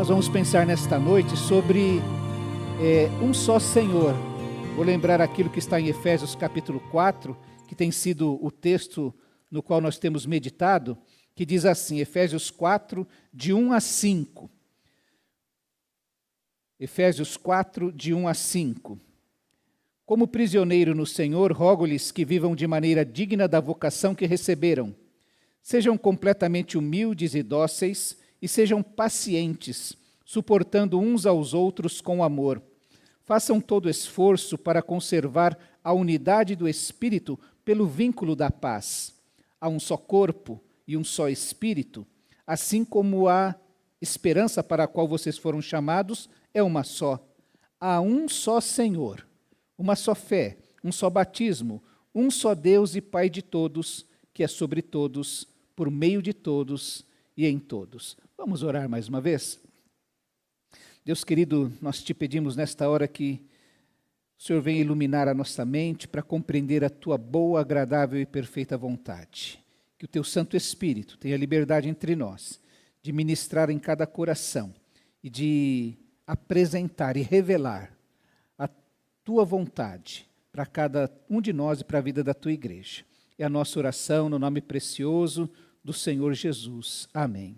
Nós vamos pensar nesta noite sobre um só Senhor. Vou lembrar aquilo que está em Efésios capítulo 4, que tem sido o texto no qual nós temos meditado, que diz assim, Efésios 4, de 1 a 5. Efésios 4, de 1 a 5. Como prisioneiro no Senhor, rogo-lhes que vivam de maneira digna da vocação que receberam. Sejam completamente humildes e dóceis, e sejam pacientes, suportando uns aos outros com amor. Façam todo esforço para conservar a unidade do Espírito pelo vínculo da paz. Há um só corpo e um só Espírito, assim como a esperança para a qual vocês foram chamados é uma só. Há um só Senhor, uma só fé, um só batismo, um só Deus e Pai de todos, que é sobre todos, por meio de todos e em todos. Vamos orar mais uma vez? Deus querido, nós te pedimos nesta hora que o Senhor venha iluminar a nossa mente para compreender a tua boa, agradável e perfeita vontade. Que o teu Santo Espírito tenha liberdade entre nós, de ministrar em cada coração e de apresentar e revelar a tua vontade para cada um de nós e para a vida da tua igreja. É a nossa oração no nome precioso do Senhor Jesus. Amém.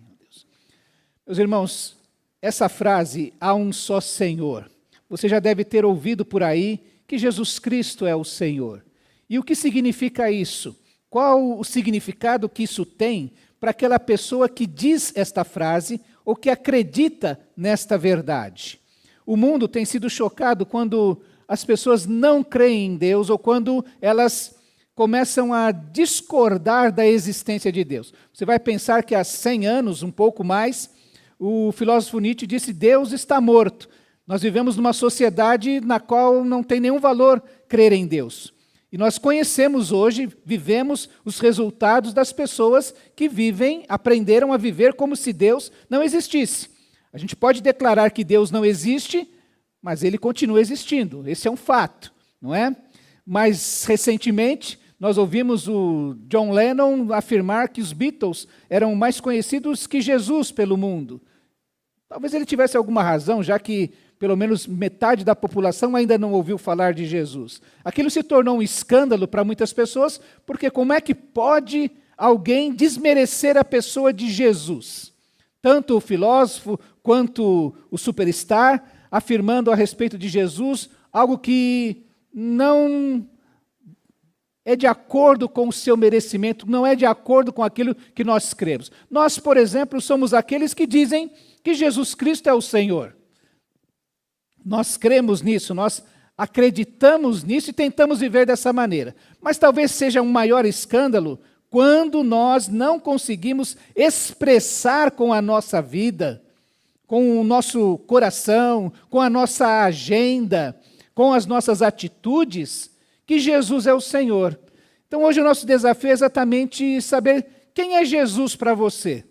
Meus irmãos, essa frase, há um só Senhor, você já deve ter ouvido por aí que Jesus Cristo é o Senhor. E o que significa isso? Qual o significado que isso tem para aquela pessoa que diz esta frase ou que acredita nesta verdade? O mundo tem sido chocado quando as pessoas não creem em Deus ou quando elas começam a discordar da existência de Deus. Você vai pensar que há 100 anos, um pouco mais, o filósofo Nietzsche disse, Deus está morto. Nós vivemos numa sociedade na qual não tem nenhum valor crer em Deus. E nós conhecemos hoje, vivemos os resultados das pessoas que aprenderam a viver como se Deus não existisse. A gente pode declarar que Deus não existe, mas ele continua existindo. Esse é um fato, não é? Mais recentemente, nós ouvimos o John Lennon afirmar que os Beatles eram mais conhecidos que Jesus pelo mundo. Talvez ele tivesse alguma razão, já que pelo menos metade da população ainda não ouviu falar de Jesus. Aquilo se tornou um escândalo para muitas pessoas, porque como é que pode alguém desmerecer a pessoa de Jesus? Tanto o filósofo quanto o superstar, afirmando a respeito de Jesus algo que não é de acordo com o seu merecimento, não é de acordo com aquilo que nós cremos. Nós, por exemplo, somos aqueles que dizem que Jesus Cristo é o Senhor. Nós cremos nisso, nós acreditamos nisso e tentamos viver dessa maneira. Mas talvez seja um maior escândalo quando nós não conseguimos expressar com a nossa vida, com o nosso coração, com a nossa agenda, com as nossas atitudes, que Jesus é o Senhor. Então hoje o nosso desafio é exatamente saber quem é Jesus para você.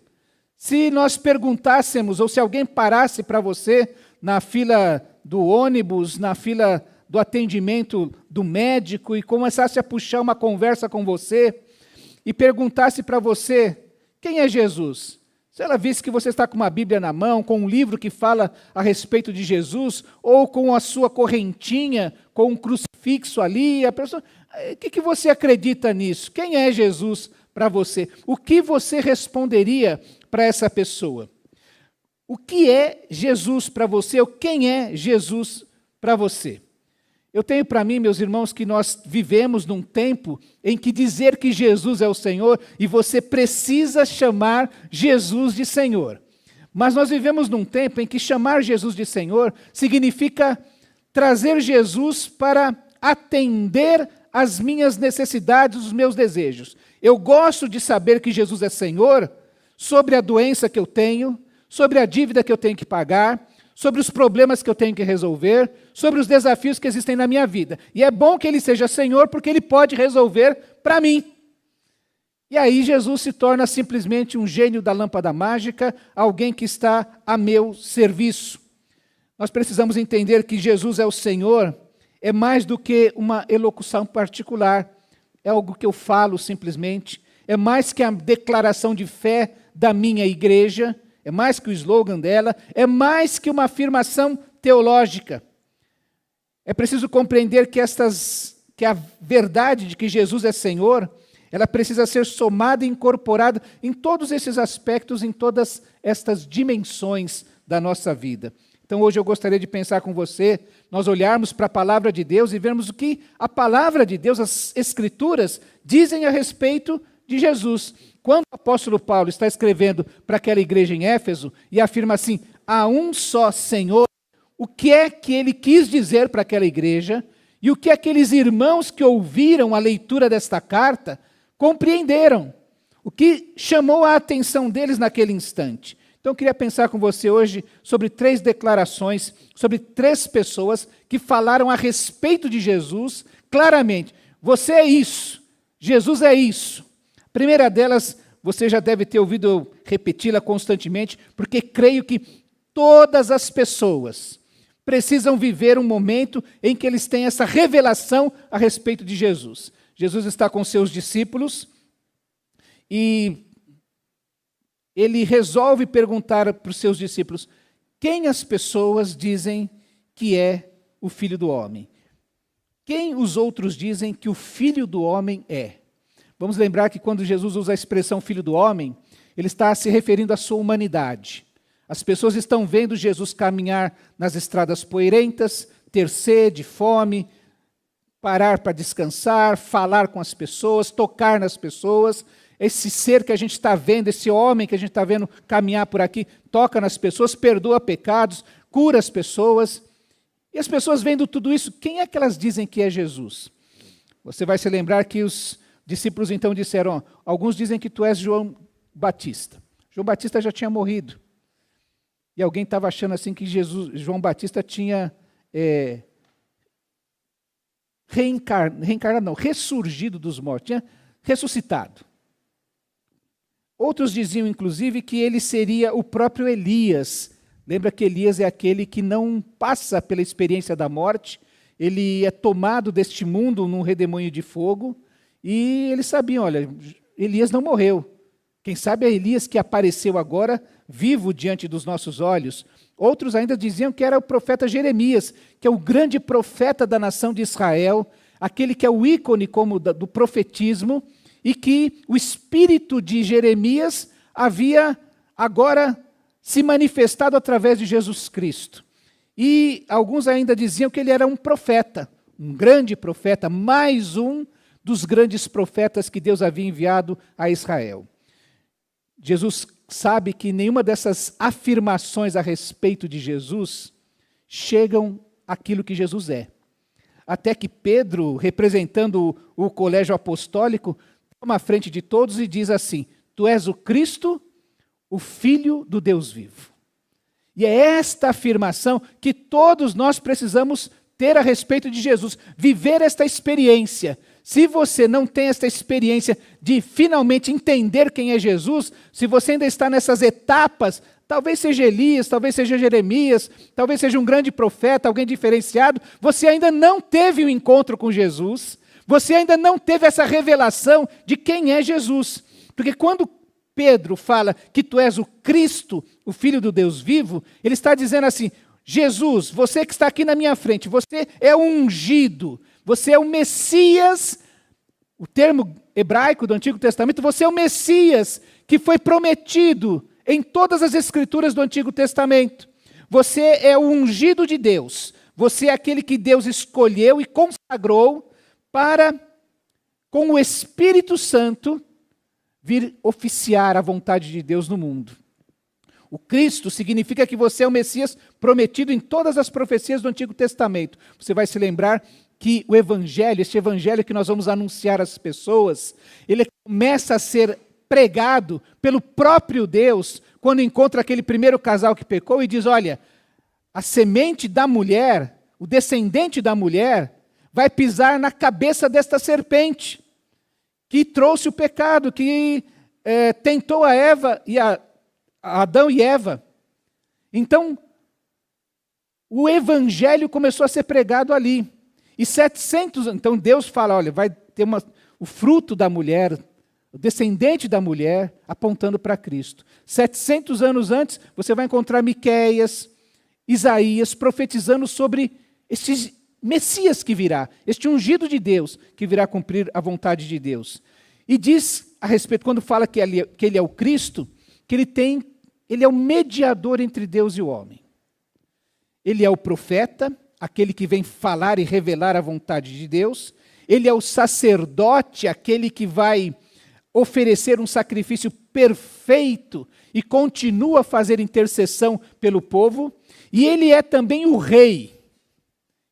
Se nós perguntássemos, ou se alguém parasse para você na fila do ônibus, na fila do atendimento do médico e começasse a puxar uma conversa com você e perguntasse para você, quem é Jesus? Se ela visse que você está com uma Bíblia na mão, com um livro que fala a respeito de Jesus, ou com a sua correntinha, com um crucifixo ali, a pessoa, o que você acredita nisso? Quem é Jesus para você? O que você responderia para essa pessoa? O que é Jesus para você? Ou quem é Jesus para você? Eu tenho para mim, meus irmãos, que nós vivemos num tempo em que dizer que Jesus é o Senhor e você precisa chamar Jesus de Senhor. Mas nós vivemos num tempo em que chamar Jesus de Senhor significa trazer Jesus para atender às minhas necessidades, os meus desejos. Eu gosto de saber que Jesus é Senhor sobre a doença que eu tenho, sobre a dívida que eu tenho que pagar, sobre os problemas que eu tenho que resolver, sobre os desafios que existem na minha vida. E é bom que Ele seja Senhor, porque Ele pode resolver para mim. E aí Jesus se torna simplesmente um gênio da lâmpada mágica, alguém que está a meu serviço. Nós precisamos entender que Jesus é o Senhor, é mais do que uma elocução particular, é algo que eu falo simplesmente, é mais que a declaração de fé da minha igreja, é mais que o slogan dela, é mais que uma afirmação teológica. É preciso compreender que a verdade de que Jesus é Senhor, ela precisa ser somada e incorporada em todos esses aspectos, em todas estas dimensões da nossa vida. Então hoje eu gostaria de pensar com você, nós olharmos para a palavra de Deus e vermos o que a palavra de Deus, as Escrituras, dizem a respeito de Jesus. Quando o apóstolo Paulo está escrevendo para aquela igreja em Éfeso e afirma assim, há um só Senhor, o que é que ele quis dizer para aquela igreja e o que aqueles irmãos que ouviram a leitura desta carta compreenderam, o que chamou a atenção deles naquele instante. Então eu queria pensar com você hoje sobre 3 declarações, sobre 3 pessoas que falaram a respeito de Jesus claramente. Você é isso, Jesus é isso. A primeira delas, você já deve ter ouvido eu repeti-la constantemente, porque creio que todas as pessoas precisam viver um momento em que eles têm essa revelação a respeito de Jesus. Jesus está com seus discípulos e ele resolve perguntar para os seus discípulos, quem as pessoas dizem que é o Filho do Homem? Quem os outros dizem que o Filho do Homem é? Vamos lembrar que quando Jesus usa a expressão Filho do Homem, ele está se referindo à sua humanidade. As pessoas estão vendo Jesus caminhar nas estradas poeirentas, ter sede, fome, parar para descansar, falar com as pessoas, tocar nas pessoas. Esse ser que a gente está vendo, esse homem que a gente está vendo caminhar por aqui, toca nas pessoas, perdoa pecados, cura as pessoas. E as pessoas vendo tudo isso, quem é que elas dizem que é Jesus? Você vai se lembrar que os discípulos então disseram, alguns dizem que tu és João Batista. João Batista já tinha morrido. E alguém estava achando assim que João Batista tinha ressurgido dos mortos, tinha ressuscitado. Outros diziam, inclusive, que ele seria o próprio Elias. Lembra que Elias é aquele que não passa pela experiência da morte, ele é tomado deste mundo num redemoinho de fogo, e eles sabiam, olha, Elias não morreu. Quem sabe é Elias que apareceu agora, vivo diante dos nossos olhos. Outros ainda diziam que era o profeta Jeremias, que é o grande profeta da nação de Israel, aquele que é o ícone como do profetismo, e que o espírito de Jeremias havia agora se manifestado através de Jesus Cristo. E alguns ainda diziam que ele era um profeta, um grande profeta, mais um dos grandes profetas que Deus havia enviado a Israel. Jesus sabe que nenhuma dessas afirmações a respeito de Jesus chegam àquilo que Jesus é. Até que Pedro, representando o colégio apostólico, toma à frente de todos e diz assim, tu és o Cristo, o Filho do Deus vivo. E é esta afirmação que todos nós precisamos ter a respeito de Jesus, viver esta experiência. Se você não tem esta experiência de finalmente entender quem é Jesus, se você ainda está nessas etapas, talvez seja Elias, talvez seja Jeremias, talvez seja um grande profeta, alguém diferenciado, você ainda não teve o encontro com Jesus, você ainda não teve essa revelação de quem é Jesus. Porque quando Pedro fala que tu és o Cristo, o Filho do Deus vivo, ele está dizendo assim, Jesus, você que está aqui na minha frente, você é o ungido, você é o Messias, o termo hebraico do Antigo Testamento, você é o Messias que foi prometido em todas as escrituras do Antigo Testamento. Você é o ungido de Deus, você é aquele que Deus escolheu e consagrou para, com o Espírito Santo, vir oficiar a vontade de Deus no mundo. O Cristo significa que você é o Messias prometido em todas as profecias do Antigo Testamento. Você vai se lembrar que o Evangelho, este Evangelho que nós vamos anunciar às pessoas, ele começa a ser pregado pelo próprio Deus, quando encontra aquele primeiro casal que pecou e diz, olha, a semente da mulher, o descendente da mulher, vai pisar na cabeça desta serpente, que trouxe o pecado, que tentou a Eva, a Adão e Eva. Então, o Evangelho começou a ser pregado ali. E 700, então Deus fala, olha, vai ter o fruto da mulher, o descendente da mulher, apontando para Cristo. 700 anos antes, você vai encontrar Miqueias, Isaías, profetizando sobre este Messias que virá, este ungido de Deus, que virá cumprir a vontade de Deus. E diz a respeito, quando fala que ele é o Cristo, que ele é o mediador entre Deus e o homem. Ele é o profeta, aquele que vem falar e revelar a vontade de Deus. Ele é o sacerdote, aquele que vai oferecer um sacrifício perfeito e continua a fazer intercessão pelo povo. E ele é também o rei.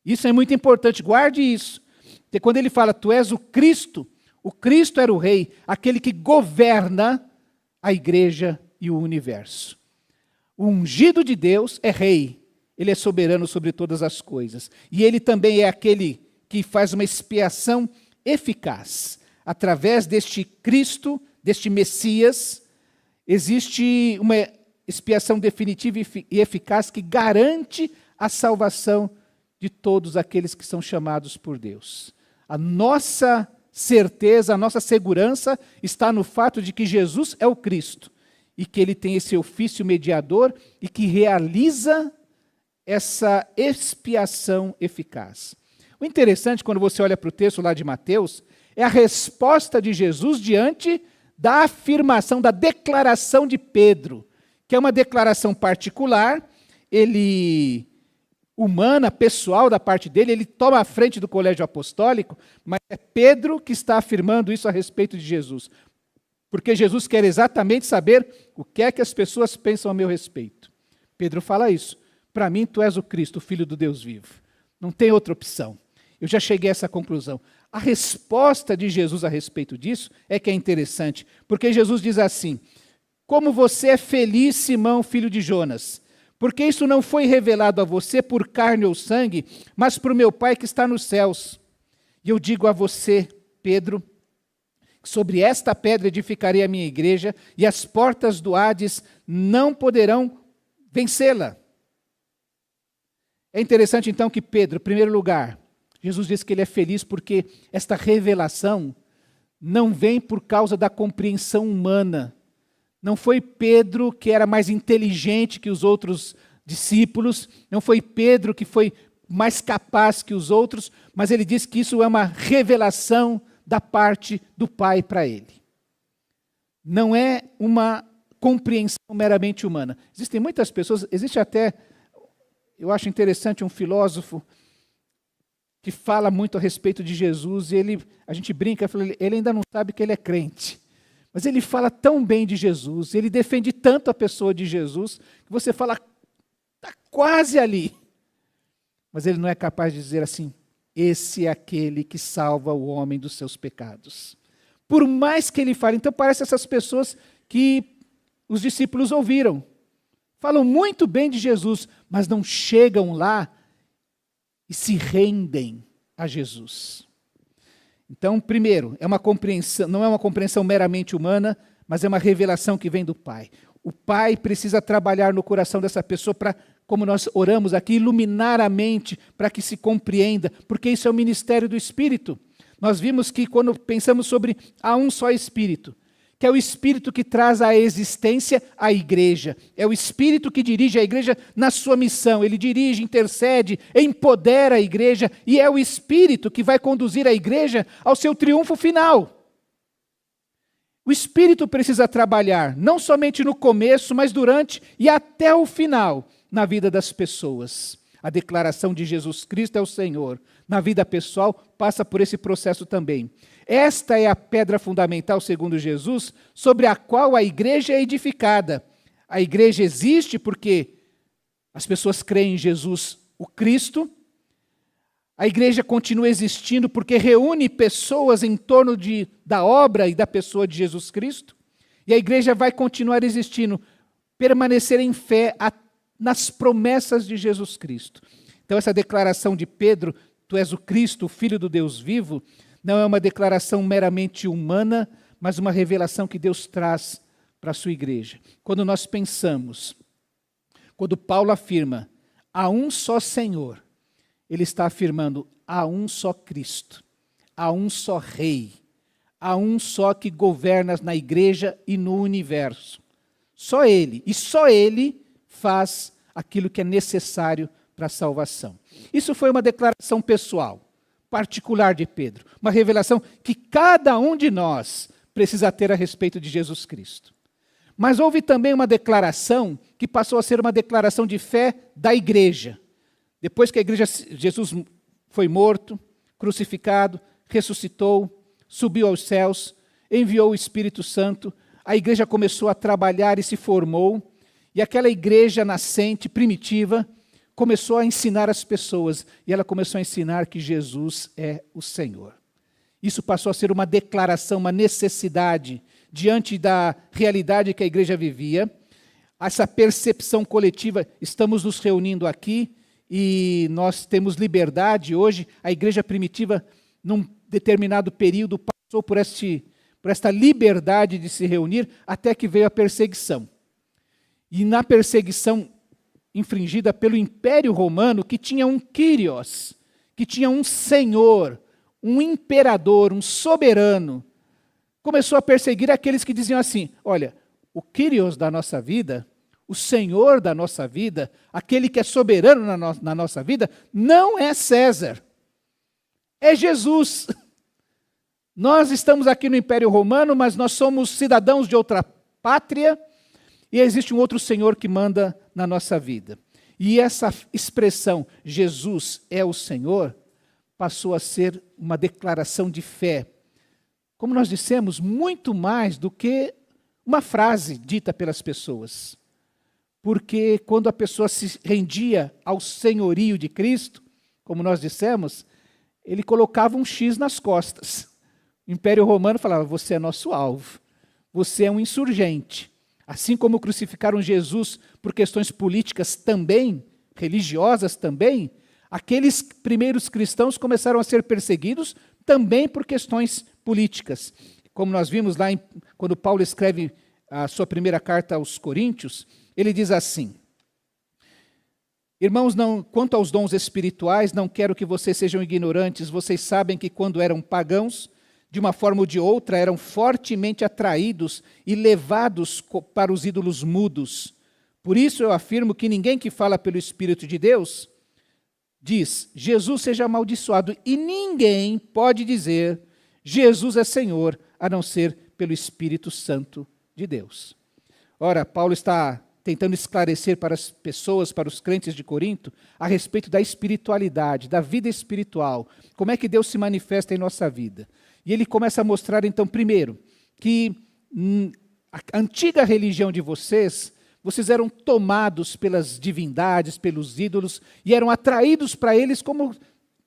Isso é muito importante, guarde isso. Porque quando ele fala, tu és o Cristo era o rei, aquele que governa a igreja e o universo. O ungido de Deus é rei, ele é soberano sobre todas as coisas. E ele também é aquele que faz uma expiação eficaz. Através deste Cristo, deste Messias, existe uma expiação definitiva e eficaz que garante a salvação de todos aqueles que são chamados por Deus. A nossa certeza, a nossa segurança está no fato de que Jesus é o Cristo e que ele tem esse ofício mediador e que realiza essa expiação eficaz. O interessante, quando você olha para o texto lá de Mateus, é a resposta de Jesus diante da afirmação, da declaração de Pedro, que é uma declaração particular, humana, pessoal da parte dele, ele toma a frente do colégio apostólico, mas é Pedro que está afirmando isso a respeito de Jesus. Porque Jesus quer exatamente saber o que é que as pessoas pensam a meu respeito. Pedro fala isso. Para mim, tu és o Cristo, o Filho do Deus vivo. Não tem outra opção. Eu já cheguei a essa conclusão. A resposta de Jesus a respeito disso é que é interessante, porque Jesus diz assim, como você é feliz, Simão, filho de Jonas, porque isso não foi revelado a você por carne ou sangue, mas por meu Pai que está nos céus. E eu digo a você, Pedro, que sobre esta pedra edificarei a minha igreja, e as portas do Hades não poderão vencê-la. É interessante então que Pedro, em primeiro lugar, Jesus diz que ele é feliz porque esta revelação não vem por causa da compreensão humana. Não foi Pedro que era mais inteligente que os outros discípulos, não foi Pedro que foi mais capaz que os outros, mas ele diz que isso é uma revelação da parte do Pai para ele. Não é uma compreensão meramente humana. Existem muitas pessoas, existe até, eu acho interessante, um filósofo que fala muito a respeito de Jesus, e a gente brinca, ele ainda não sabe que ele é crente. Mas ele fala tão bem de Jesus, ele defende tanto a pessoa de Jesus, que você fala, está quase ali. Mas ele não é capaz de dizer assim, esse é aquele que salva o homem dos seus pecados. Por mais que ele fale, então parece essas pessoas que os discípulos ouviram. Falam muito bem de Jesus, mas não chegam lá e se rendem a Jesus. Então, primeiro, é uma compreensão, não é uma compreensão meramente humana, mas é uma revelação que vem do Pai. O Pai precisa trabalhar no coração dessa pessoa para, como nós oramos aqui, iluminar a mente para que se compreenda, porque isso é o ministério do Espírito. Nós vimos que quando pensamos sobre há um só Espírito, que é o Espírito que traz à existência a igreja. É o Espírito que dirige a igreja na sua missão. Ele dirige, intercede, empodera a igreja e é o Espírito que vai conduzir a igreja ao seu triunfo final. O Espírito precisa trabalhar não somente no começo, mas durante e até o final na vida das pessoas. A declaração de Jesus Cristo é o Senhor. Na vida pessoal, passa por esse processo também. Esta é a pedra fundamental, segundo Jesus, sobre a qual a igreja é edificada. A igreja existe porque as pessoas creem em Jesus, o Cristo. A igreja continua existindo porque reúne pessoas em torno da obra e da pessoa de Jesus Cristo. E a igreja vai continuar existindo, permanecer em fé nas promessas de Jesus Cristo. Então essa declaração de Pedro, tu és o Cristo, o Filho do Deus vivo, não é uma declaração meramente humana, mas uma revelação que Deus traz para a sua igreja. Quando nós pensamos, quando Paulo afirma, há um só Senhor, ele está afirmando, há um só Cristo, há um só Rei, há um só que governa na igreja e no universo. Só Ele. E só Ele faz aquilo que é necessário para a salvação. Isso foi uma declaração pessoal, particular de Pedro. Uma revelação que cada um de nós precisa ter a respeito de Jesus Cristo. Mas houve também uma declaração que passou a ser uma declaração de fé da igreja. Depois que a igreja, Jesus foi morto, crucificado, ressuscitou, subiu aos céus, enviou o Espírito Santo, a igreja começou a trabalhar e se formou, e aquela igreja nascente, primitiva, começou a ensinar as pessoas, e ela começou a ensinar que Jesus é o Senhor. Isso passou a ser uma declaração, uma necessidade, diante da realidade que a igreja vivia, essa percepção coletiva, estamos nos reunindo aqui, e nós temos liberdade hoje, a igreja primitiva, num determinado período, passou por esta liberdade de se reunir, até que veio a perseguição. E na perseguição infringida pelo Império Romano, que tinha um Kyrios, que tinha um senhor, um imperador, um soberano, começou a perseguir aqueles que diziam assim, olha, o Kyrios da nossa vida, o Senhor da nossa vida, aquele que é soberano na nossa vida, não é César, é Jesus. Nós estamos aqui no Império Romano, mas nós somos cidadãos de outra pátria, e existe um outro Senhor que manda na nossa vida. E essa expressão, Jesus é o Senhor, passou a ser uma declaração de fé. Como nós dissemos, muito mais do que uma frase dita pelas pessoas. Porque quando a pessoa se rendia ao senhorio de Cristo, como nós dissemos, ele colocava um X nas costas. O Império Romano falava, você é nosso alvo, você é um insurgente. Assim como crucificaram Jesus por questões políticas também, religiosas também, aqueles primeiros cristãos começaram a ser perseguidos também por questões políticas. Como nós vimos lá, quando Paulo escreve a sua primeira carta aos Coríntios, ele diz assim, irmãos, quanto aos dons espirituais, não quero que vocês sejam ignorantes, vocês sabem que quando eram pagãos, de uma forma ou de outra, eram fortemente atraídos e levados para os ídolos mudos. Por isso eu afirmo que ninguém que fala pelo Espírito de Deus diz, Jesus seja amaldiçoado, e ninguém pode dizer, Jesus é Senhor, a não ser pelo Espírito Santo de Deus. Ora, Paulo está tentando esclarecer para as pessoas, para os crentes de Corinto, a respeito da espiritualidade, da vida espiritual, como é que Deus se manifesta em nossa vida. E ele começa a mostrar, então, primeiro, que a antiga religião de vocês eram tomados pelas divindades, pelos ídolos, e eram atraídos para eles como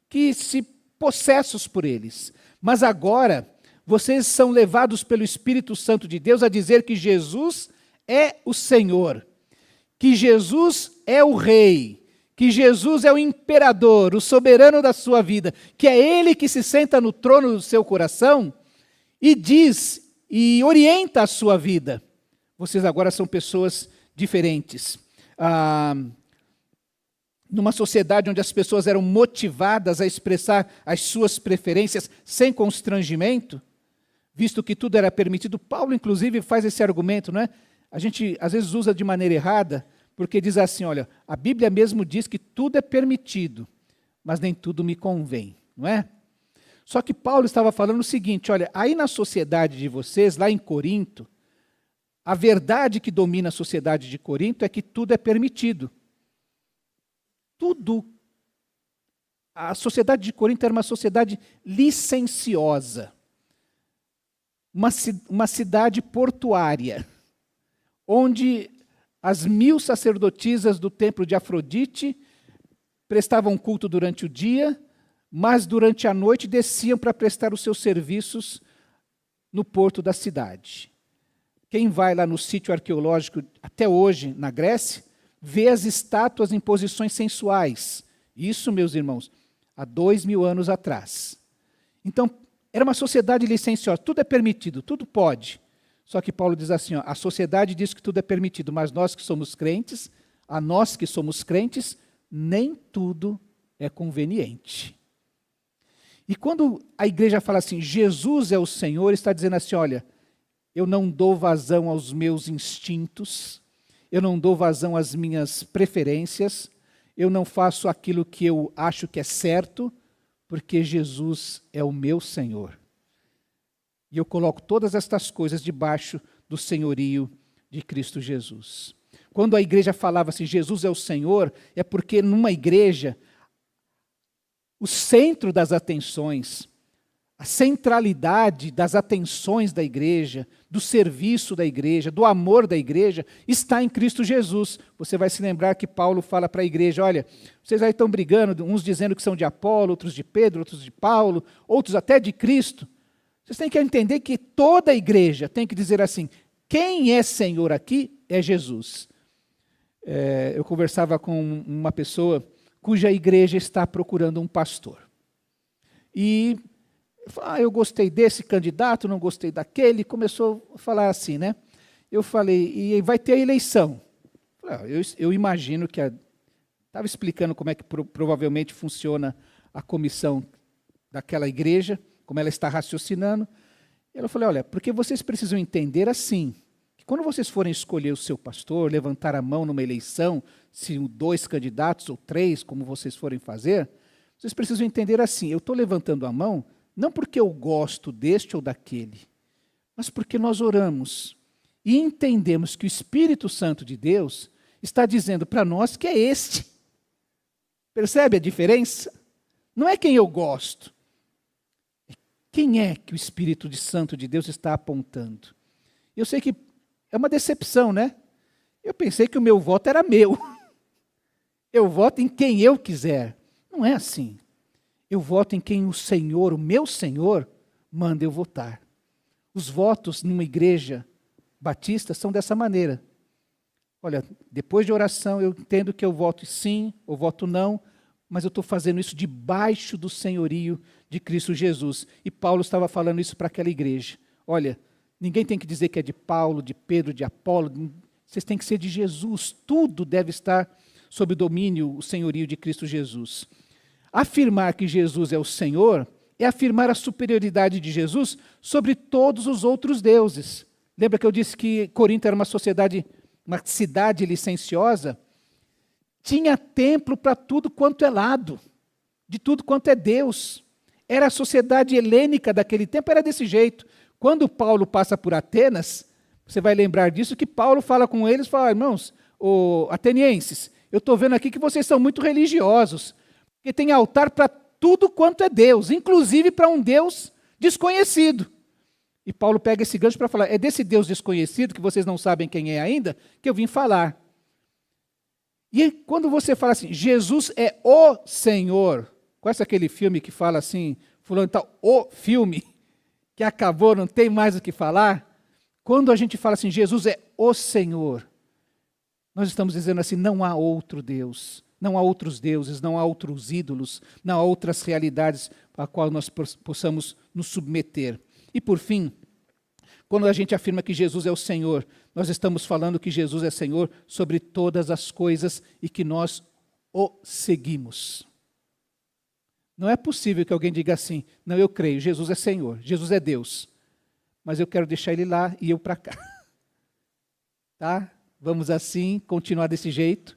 que se possessos por eles. Mas agora, vocês são levados pelo Espírito Santo de Deus a dizer que Jesus é o Senhor, que Jesus é o Rei, que Jesus é o imperador, o soberano da sua vida, que é Ele que se senta no trono do seu coração e diz e orienta a sua vida. Vocês agora são pessoas diferentes. Numa sociedade onde as pessoas eram motivadas a expressar as suas preferências sem constrangimento, visto que tudo era permitido, Paulo, inclusive, faz esse argumento, não é? A gente, às vezes, usa de maneira errada, porque diz assim, olha, a Bíblia mesmo diz que tudo é permitido, mas nem tudo me convém, não é? Só que Paulo estava falando o seguinte, olha, aí na sociedade de vocês, lá em Corinto, a verdade que domina a sociedade de Corinto é que tudo é permitido. Tudo. A sociedade de Corinto era uma sociedade licenciosa, uma cidade portuária, onde as 1000 sacerdotisas do templo de Afrodite prestavam culto durante o dia, mas durante a noite desciam para prestar os seus serviços no porto da cidade. Quem vai lá no sítio arqueológico, até hoje, na Grécia, vê as estátuas em posições sensuais. Isso, meus irmãos, há 2000 anos atrás. Então, era uma sociedade licenciosa, tudo é permitido, tudo pode. Só que Paulo diz assim, ó, a sociedade diz que tudo é permitido, mas nós que somos crentes, a nós que somos crentes, nem tudo é conveniente. E quando a igreja fala assim, Jesus é o Senhor, está dizendo assim, olha, eu não dou vazão aos meus instintos, eu não dou vazão às minhas preferências, eu não faço aquilo que eu acho que é certo, porque Jesus é o meu Senhor. E eu coloco todas estas coisas debaixo do senhorio de Cristo Jesus. Quando a igreja falava assim, Jesus é o Senhor, é porque numa igreja, o centro das atenções, a centralidade das atenções da igreja, do serviço da igreja, do amor da igreja, está em Cristo Jesus. Você vai se lembrar que Paulo fala para a igreja, olha, vocês aí estão brigando, uns dizendo que são de Apolo, outros de Pedro, outros de Paulo, outros até de Cristo. Vocês têm que entender que toda a igreja tem que dizer assim, quem é Senhor aqui é Jesus. Eu conversava com uma pessoa cuja igreja está procurando um pastor. E eu gostei desse candidato, não gostei daquele, começou a falar assim, né? Eu falei, e vai ter a eleição. Eu imagino que estava explicando como é que provavelmente funciona a comissão daquela igreja, como ela está raciocinando. E ela falou, olha, porque vocês precisam entender assim, que quando vocês forem escolher o seu pastor, levantar a mão numa eleição, se 2 candidatos ou 3, como vocês forem fazer, vocês precisam entender assim, eu estou levantando a mão, não porque eu gosto deste ou daquele, mas porque nós oramos e entendemos que o Espírito Santo de Deus está dizendo para nós que é este. Percebe a diferença? Não é quem eu gosto. Quem é que o Espírito Santo de Deus está apontando? Eu sei que é uma decepção, né? Eu pensei que o meu voto era meu. Eu voto em quem eu quiser. Não é assim. Eu voto em quem o Senhor, o meu Senhor, manda eu votar. Os votos numa igreja batista são dessa maneira. Olha, depois de oração eu entendo que eu voto sim ou voto não, mas eu estou fazendo isso debaixo do senhorio de Cristo Jesus. E Paulo estava falando isso para aquela igreja. Olha, ninguém tem que dizer que é de Paulo, de Pedro, de Apolo, vocês têm que ser de Jesus. Tudo deve estar sob o domínio, o senhorio de Cristo Jesus. Afirmar que Jesus é o Senhor é afirmar a superioridade de Jesus sobre todos os outros deuses. Lembra que eu disse que Corinto era uma cidade licenciosa? Tinha templo para tudo quanto é lado, de tudo quanto é Deus. Era a sociedade helênica daquele tempo, era desse jeito. Quando Paulo passa por Atenas, você vai lembrar disso, que Paulo fala com eles, fala, irmãos, atenienses, eu estou vendo aqui que vocês são muito religiosos, porque tem altar para tudo quanto é Deus, inclusive para um Deus desconhecido. E Paulo pega esse gancho para falar, é desse Deus desconhecido, que vocês não sabem quem é ainda, que eu vim falar. E quando você fala assim, Jesus é o Senhor, conhece aquele filme que fala assim, fulano tal, o filme, que acabou, não tem mais o que falar? Quando a gente fala assim, Jesus é o Senhor, nós estamos dizendo assim, não há outro Deus, não há outros deuses, não há outros ídolos, não há outras realidades a qual nós possamos nos submeter. E por fim, quando a gente afirma que Jesus é o Senhor, nós estamos falando que Jesus é Senhor sobre todas as coisas e que nós o seguimos. Não é possível que alguém diga assim, não, eu creio, Jesus é Senhor, Jesus é Deus, mas eu quero deixar ele lá e eu para cá. Tá? Vamos assim, continuar desse jeito.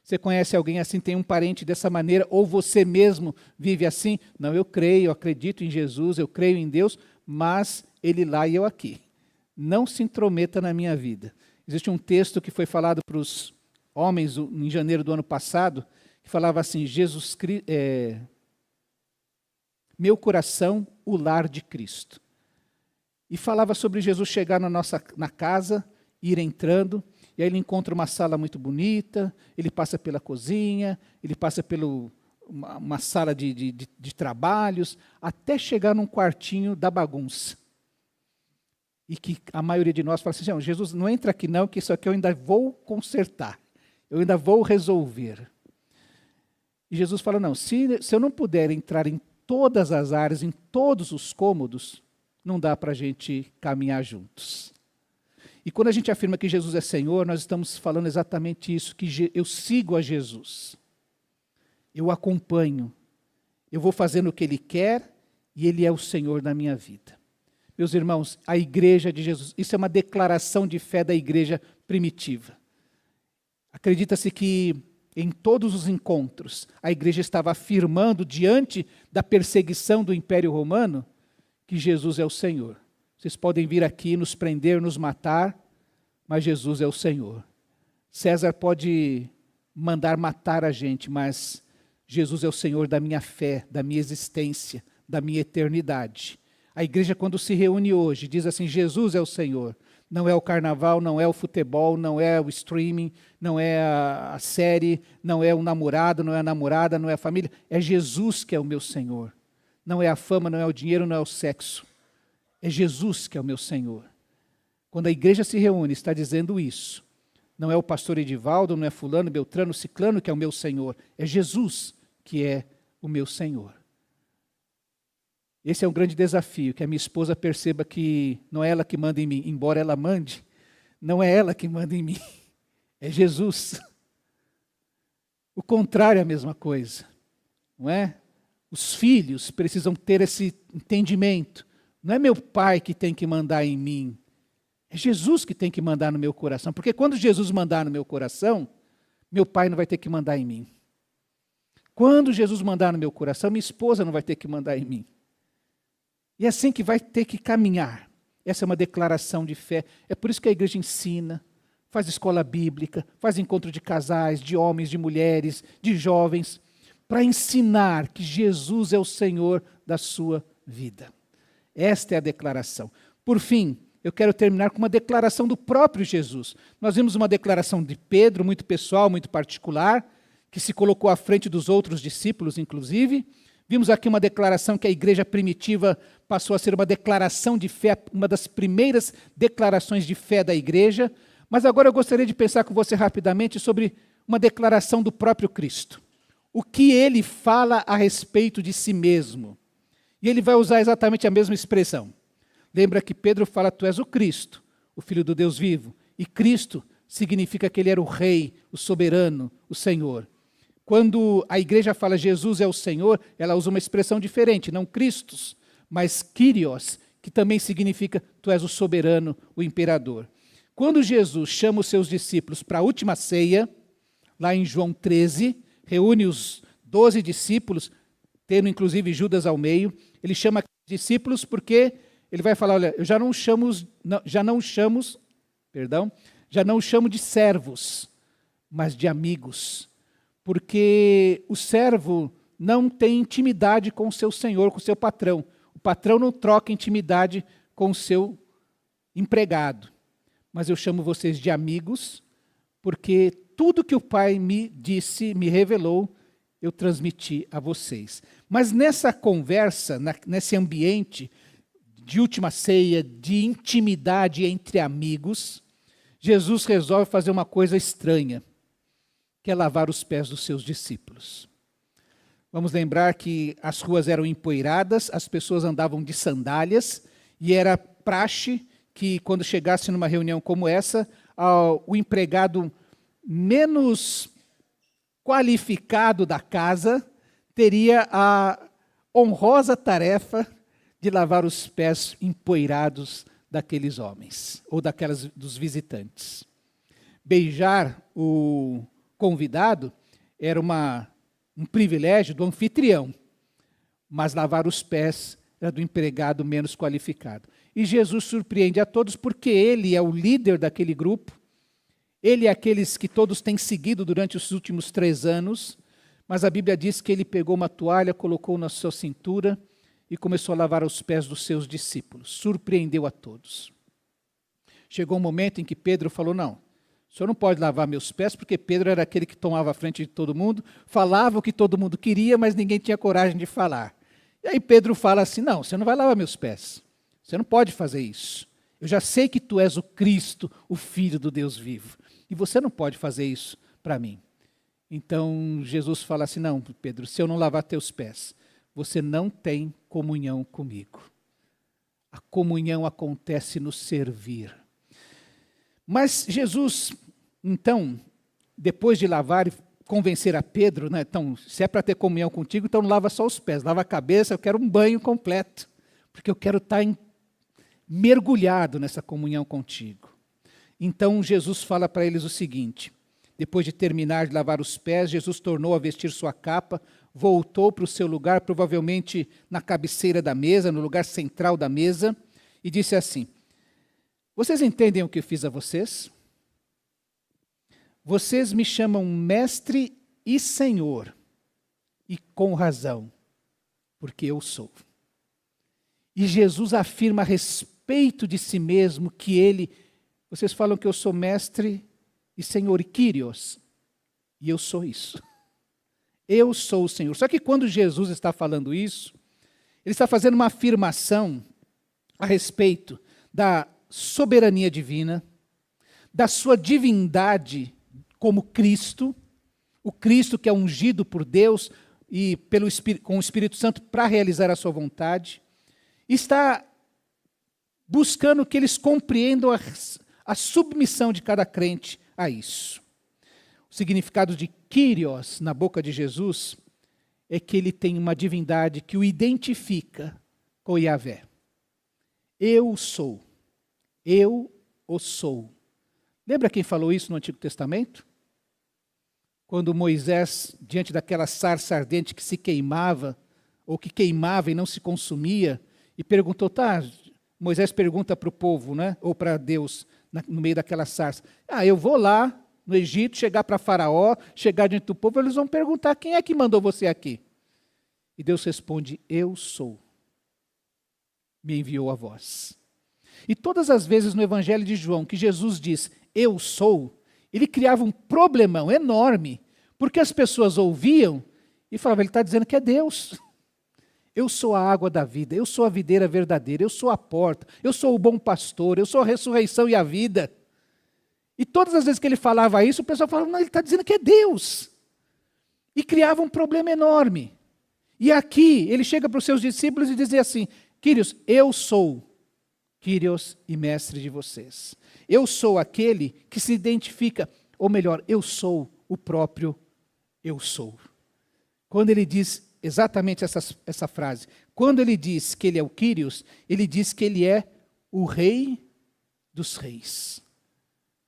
Você conhece alguém assim, tem um parente dessa maneira, ou você mesmo vive assim? Não, eu creio, eu acredito em Jesus, eu creio em Deus, mas ele lá e eu aqui. Não se intrometa na minha vida. Existe um texto que foi falado para os homens em janeiro do ano passado, que falava assim, meu coração, o lar de Cristo. E falava sobre Jesus chegar na casa, ir entrando, e aí ele encontra uma sala muito bonita, ele passa pela cozinha, ele passa pela uma sala de trabalhos, até chegar num quartinho da bagunça. E que a maioria de nós fala assim, Jesus, não entra aqui não, que isso aqui eu ainda vou consertar, eu ainda vou resolver. E Jesus fala, não, se eu não puder entrar em todas as áreas, em todos os cômodos, não dá para a gente caminhar juntos. E quando a gente afirma que Jesus é Senhor, nós estamos falando exatamente isso, que eu sigo a Jesus. Eu acompanho. Eu vou fazendo o que Ele quer e Ele é o Senhor da minha vida. Meus irmãos, a igreja de Jesus, isso é uma declaração de fé da igreja primitiva. Acredita-se que em todos os encontros, a igreja estava afirmando diante da perseguição do Império Romano que Jesus é o Senhor. Vocês podem vir aqui, nos prender, nos matar, mas Jesus é o Senhor. César pode mandar matar a gente, mas Jesus é o Senhor da minha fé, da minha existência, da minha eternidade. A igreja, quando se reúne hoje, diz assim: Jesus é o Senhor. Não é o carnaval, não é o futebol, não é o streaming, não é a série, não é o namorado, não é a namorada, não é a família. É Jesus que é o meu Senhor. Não é a fama, não é o dinheiro, não é o sexo. É Jesus que é o meu Senhor. Quando a igreja se reúne, está dizendo isso. Não é o pastor Edivaldo, não é fulano, beltrano, ciclano que é o meu Senhor. É Jesus que é o meu Senhor. Esse é um grande desafio, que a minha esposa perceba que não é ela que manda em mim, embora ela mande, não é ela que manda em mim, é Jesus. O contrário é a mesma coisa, não é? Os filhos precisam ter esse entendimento. Não é meu pai que tem que mandar em mim, é Jesus que tem que mandar no meu coração. Porque quando Jesus mandar no meu coração, meu pai não vai ter que mandar em mim. Quando Jesus mandar no meu coração, minha esposa não vai ter que mandar em mim. E é assim que vai ter que caminhar. Essa é uma declaração de fé. É por isso que a igreja ensina, faz escola bíblica, faz encontro de casais, de homens, de mulheres, de jovens, para ensinar que Jesus é o Senhor da sua vida. Esta é a declaração. Por fim, eu quero terminar com uma declaração do próprio Jesus. Nós vimos uma declaração de Pedro, muito pessoal, muito particular, que se colocou à frente dos outros discípulos, inclusive. Vimos aqui uma declaração que a igreja primitiva passou a ser uma declaração de fé, uma das primeiras declarações de fé da igreja. Mas agora eu gostaria de pensar com você rapidamente sobre uma declaração do próprio Cristo. O que ele fala a respeito de si mesmo. E ele vai usar exatamente a mesma expressão. Lembra que Pedro fala: tu és o Cristo, o Filho do Deus vivo. E Cristo significa que ele era o Rei, o soberano, o Senhor. Quando a igreja fala Jesus é o Senhor, ela usa uma expressão diferente, não Christos, mas Kyrios, que também significa tu és o soberano, o imperador. Quando Jesus chama os seus discípulos para a última ceia, lá em João 13, reúne os 12 discípulos, tendo inclusive Judas ao meio, ele chama discípulos porque ele vai falar: olha, eu já não chamo de servos, mas de amigos. Porque o servo não tem intimidade com o seu senhor, com o seu patrão. O patrão não troca intimidade com o seu empregado. Mas eu chamo vocês de amigos, porque tudo que o Pai me disse, me revelou, eu transmiti a vocês. Mas nessa conversa, nesse ambiente de última ceia, de intimidade entre amigos, Jesus resolve fazer uma coisa estranha, que é lavar os pés dos seus discípulos. Vamos lembrar que as ruas eram empoeiradas, as pessoas andavam de sandálias, e era praxe que, quando chegasse numa reunião como essa, o empregado menos qualificado da casa teria a honrosa tarefa de lavar os pés empoeirados daqueles homens, ou dos visitantes. Beijar o convidado era um privilégio do anfitrião, mas lavar os pés era do empregado menos qualificado. E Jesus surpreende a todos porque ele é o líder daquele grupo, ele é aqueles que todos têm seguido durante os últimos 3 anos, mas a Bíblia diz que ele pegou uma toalha, colocou na sua cintura e começou a lavar os pés dos seus discípulos. Surpreendeu a todos. Chegou um momento em que Pedro falou: não, o senhor não pode lavar meus pés, porque Pedro era aquele que tomava a frente de todo mundo, falava o que todo mundo queria, mas ninguém tinha coragem de falar. E aí Pedro fala assim: não, você não vai lavar meus pés, você não pode fazer isso. Eu já sei que tu és o Cristo, o Filho do Deus vivo, e você não pode fazer isso para mim. Então Jesus fala assim: não, Pedro, se eu não lavar teus pés, você não tem comunhão comigo. A comunhão acontece no servir. Mas Jesus, então, depois de lavar, convencer a Pedro, né? Então, se é para ter comunhão contigo, então não lava só os pés, lava a cabeça, eu quero um banho completo, porque eu quero estar mergulhado nessa comunhão contigo. Então Jesus fala para eles o seguinte: depois de terminar de lavar os pés, Jesus tornou a vestir sua capa, voltou para o seu lugar, provavelmente na cabeceira da mesa, no lugar central da mesa, e disse assim: vocês entendem o que eu fiz a vocês? Vocês me chamam mestre e senhor, e com razão, porque eu sou. E Jesus afirma a respeito de si mesmo que ele, vocês falam que eu sou mestre e senhor, e Kyrios, e eu sou isso. Eu sou o Senhor. Só que quando Jesus está falando isso, ele está fazendo uma afirmação a respeito da soberania divina, da sua divindade como Cristo, o Cristo que é ungido por Deus e com o Espírito Santo para realizar a sua vontade, está buscando que eles compreendam a submissão de cada crente a isso. O significado de Kyrios na boca de Jesus é que ele tem uma divindade que o identifica com Yahvé. Eu sou. Eu o sou. Lembra quem falou isso no Antigo Testamento? Quando Moisés, diante daquela sarça ardente que se queimava, ou que queimava e não se consumia, e perguntou, Moisés pergunta para o povo, né, ou para Deus, no meio daquela sarça, eu vou lá no Egito, chegar para Faraó, chegar diante do povo, eles vão perguntar, quem é que mandou você aqui? E Deus responde, eu sou, me enviou a vós. E todas as vezes no Evangelho de João que Jesus diz, eu sou, ele criava um problemão enorme, porque as pessoas ouviam e falavam, ele está dizendo que é Deus. Eu sou a água da vida, eu sou a videira verdadeira, eu sou a porta, eu sou o bom pastor, eu sou a ressurreição e a vida. E todas as vezes que ele falava isso, o pessoal falava, não, ele está dizendo que é Deus. E criava um problema enorme. E aqui, ele chega para os seus discípulos e diz assim, Kyrios, eu sou Kyrios e mestre de vocês. Eu sou aquele que se identifica, ou melhor, eu sou o próprio eu sou. Quando ele diz exatamente essa frase, quando ele diz que ele é o Kyrios, ele diz que ele é o rei dos reis.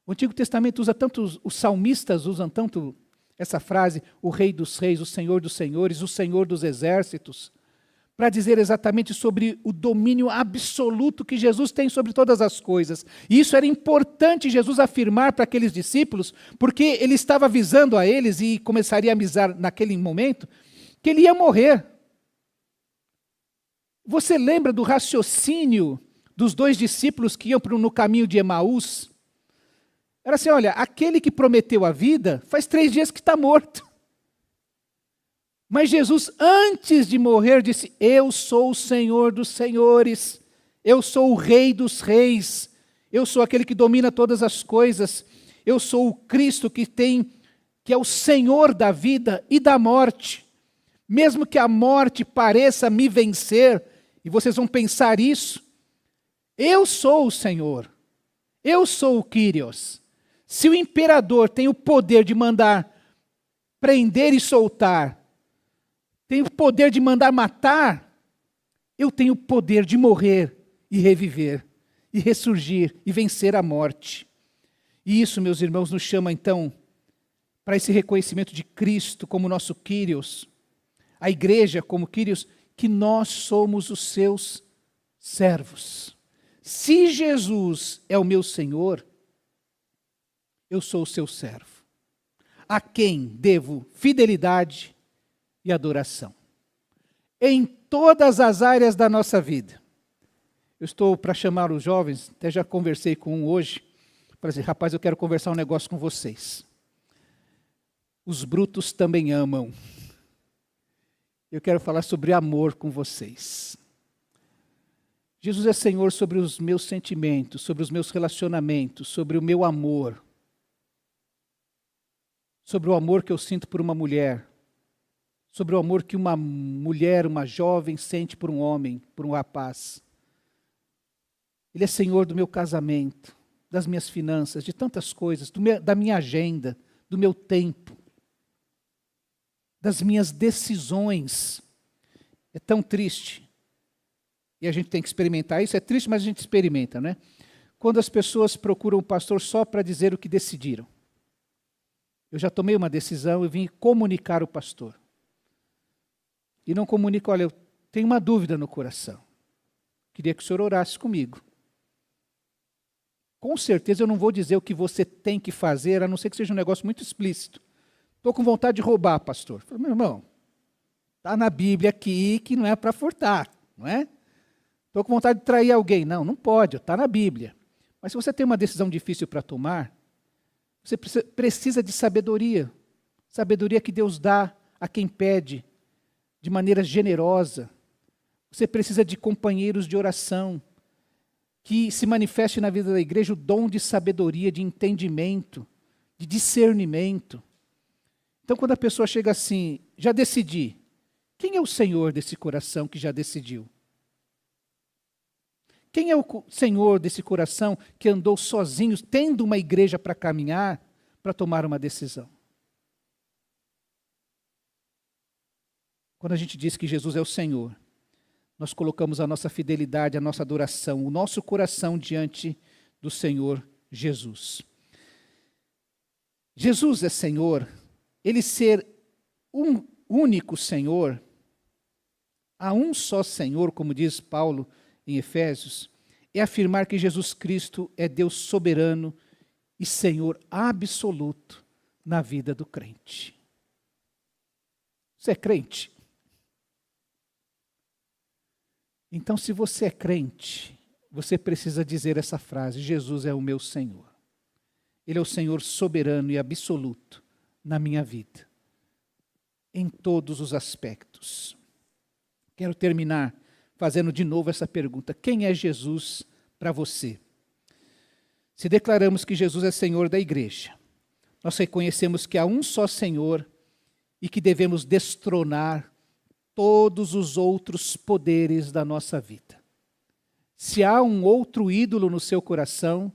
O Antigo Testamento usa tanto, os salmistas usam tanto essa frase, o rei dos reis, o senhor dos senhores, o senhor dos exércitos, para dizer exatamente sobre o domínio absoluto que Jesus tem sobre todas as coisas. E isso era importante Jesus afirmar para aqueles discípulos, porque ele estava avisando a eles, e começaria a avisar naquele momento, que ele ia morrer. Você lembra do raciocínio dos dois discípulos que iam no caminho de Emaús? Era assim, olha, aquele que prometeu a vida, faz 3 dias que está morto. Mas Jesus, antes de morrer, disse, eu sou o Senhor dos senhores, eu sou o Rei dos reis, eu sou aquele que domina todas as coisas, eu sou o Cristo que é o Senhor da vida e da morte. Mesmo que a morte pareça me vencer, e vocês vão pensar isso, eu sou o Senhor, eu sou o Kyrios. Se o imperador tem o poder de mandar prender e soltar, tem o poder de mandar matar, eu tenho o poder de morrer e reviver, e ressurgir, e vencer a morte. E isso, meus irmãos, nos chama então para esse reconhecimento de Cristo como nosso Kyrios, a igreja como Kyrios, que nós somos os seus servos. Se Jesus é o meu Senhor, eu sou o seu servo, a quem devo fidelidade e adoração, em todas as áreas da nossa vida. Eu estou para chamar os jovens, até já conversei com um hoje, para dizer, rapaz, eu quero conversar um negócio com vocês. Os brutos também amam. Eu quero falar sobre amor com vocês. Jesus é Senhor sobre os meus sentimentos, sobre os meus relacionamentos, sobre o meu amor, sobre o amor que eu sinto por uma mulher, sobre o amor que uma mulher, uma jovem sente por um homem, por um rapaz. Ele é Senhor do meu casamento, das minhas finanças, de tantas coisas, da minha agenda, do meu tempo. das minhas decisões. É tão triste. E a gente tem que experimentar isso. É triste, mas a gente experimenta, né? Quando as pessoas procuram o pastor só para dizer o que decidiram. Eu já tomei uma decisão e vim comunicar ao pastor. E não comunico, olha, eu tenho uma dúvida no coração. Queria que o senhor orasse comigo. Com certeza eu não vou dizer o que você tem que fazer, a não ser que seja um negócio muito explícito. Estou com vontade de roubar, pastor. Falei, meu irmão, está na Bíblia aqui que não é para furtar, não é? Estou com vontade de trair alguém. Não, não pode, está na Bíblia. Mas se você tem uma decisão difícil para tomar, você precisa de sabedoria. Sabedoria que Deus dá a quem pede, de maneira generosa. Você precisa de companheiros de oração, que se manifeste na vida da igreja o dom de sabedoria, de entendimento, de discernimento. Então, quando a pessoa chega assim, já decidi, quem é o Senhor desse coração que já decidiu? Quem é o Senhor desse coração que andou sozinho, tendo uma igreja para caminhar, para tomar uma decisão? Quando a gente diz que Jesus é o Senhor, nós colocamos a nossa fidelidade, a nossa adoração, o nosso coração diante do Senhor Jesus. Jesus é Senhor, Ele ser um único Senhor, há um só Senhor, como diz Paulo em Efésios, é afirmar que Jesus Cristo é Deus soberano e Senhor absoluto na vida do crente. Você é crente? Então, se você é crente, você precisa dizer essa frase: Jesus é o meu Senhor. Ele é o Senhor soberano e absoluto na minha vida, em todos os aspectos. Quero terminar fazendo de novo essa pergunta: quem é Jesus para você? Se declaramos que Jesus é Senhor da igreja, nós reconhecemos que há um só Senhor e que devemos destronar todos os outros poderes da nossa vida. Se há um outro ídolo no seu coração,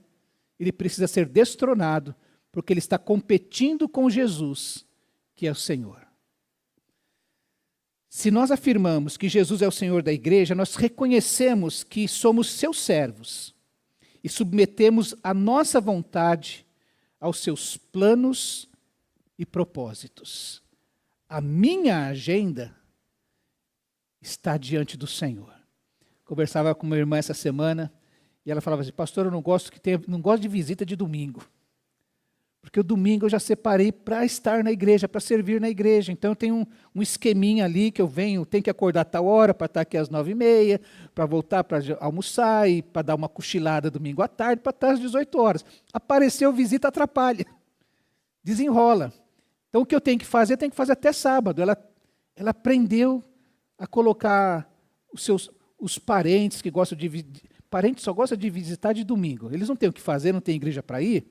ele precisa ser destronado, porque ele está competindo com Jesus, que é o Senhor. Se nós afirmamos que Jesus é o Senhor da igreja, nós reconhecemos que somos seus servos e submetemos a nossa vontade aos seus planos e propósitos. A minha agenda está diante do Senhor. Conversava com uma irmã essa semana e ela falava assim: pastor, eu não gosto de visita de domingo. Porque o domingo eu já separei para estar na igreja, para servir na igreja. Então eu tenho um esqueminha ali que eu venho, tenho que acordar a tal hora para estar aqui às 9h30, para voltar para almoçar e para dar uma cochilada domingo à tarde, para estar às 18 horas. Apareceu visita, atrapalha, desenrola. Então o que eu tenho que fazer até sábado. Ela aprendeu a colocar os parentes que gostam de... Parentes só gostam de visitar de domingo. Eles não têm o que fazer, não tem igreja para ir.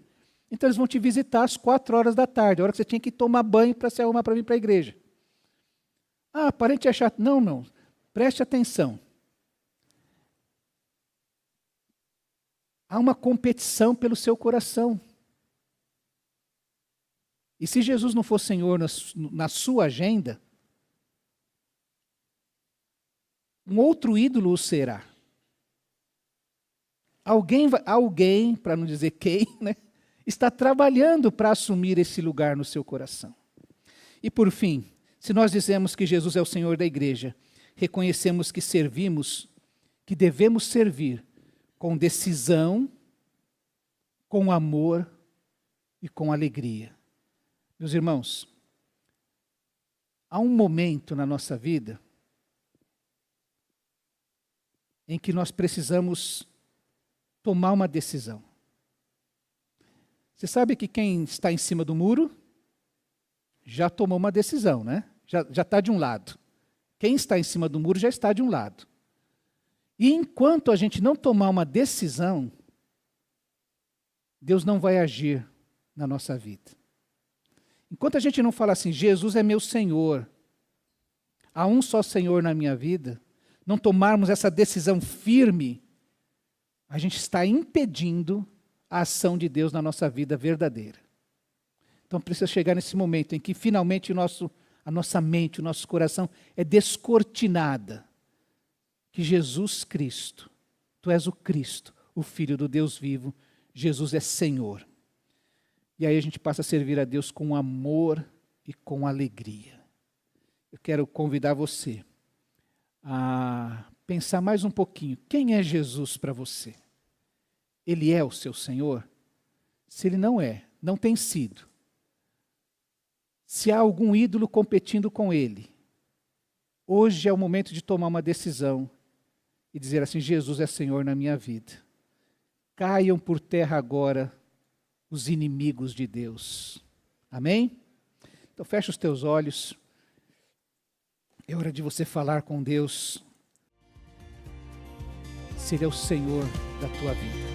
Então eles vão te visitar às 4h da tarde, a hora que você tinha que tomar banho para se arrumar para vir para a igreja. Ah, parente é chato. Não, não. Preste atenção. Há uma competição pelo seu coração. E se Jesus não for Senhor na sua agenda, um outro ídolo o será. Alguém, para não dizer quem, né, está trabalhando para assumir esse lugar no seu coração. E por fim, se nós dizemos que Jesus é o Senhor da igreja, reconhecemos que devemos servir com decisão, com amor e com alegria. Meus irmãos, há um momento na nossa vida em que nós precisamos tomar uma decisão. Você sabe que quem está em cima do muro já tomou uma decisão, né? Já está de um lado. Quem está em cima do muro já está de um lado. E enquanto a gente não tomar uma decisão, Deus não vai agir na nossa vida. Enquanto a gente não fala assim: Jesus é meu Senhor, há um só Senhor na minha vida, não tomarmos essa decisão firme, a gente está impedindo a ação de Deus na nossa vida verdadeira. Então precisa chegar nesse momento em que finalmente a nossa mente, o nosso coração é descortinada. Que Jesus Cristo, Tu és o Cristo, o Filho do Deus vivo, Jesus é Senhor. E aí a gente passa a servir a Deus com amor e com alegria. Eu quero convidar você a pensar mais um pouquinho. Quem é Jesus para você? Ele é o seu Senhor? Se Ele não é, não tem sido. Se há algum ídolo competindo com Ele, hoje é o momento de tomar uma decisão e dizer assim: Jesus é Senhor na minha vida. Caiam por terra agora os inimigos de Deus. Amém? Então fecha os teus olhos. É hora de você falar com Deus. Se Ele é o Senhor da tua vida.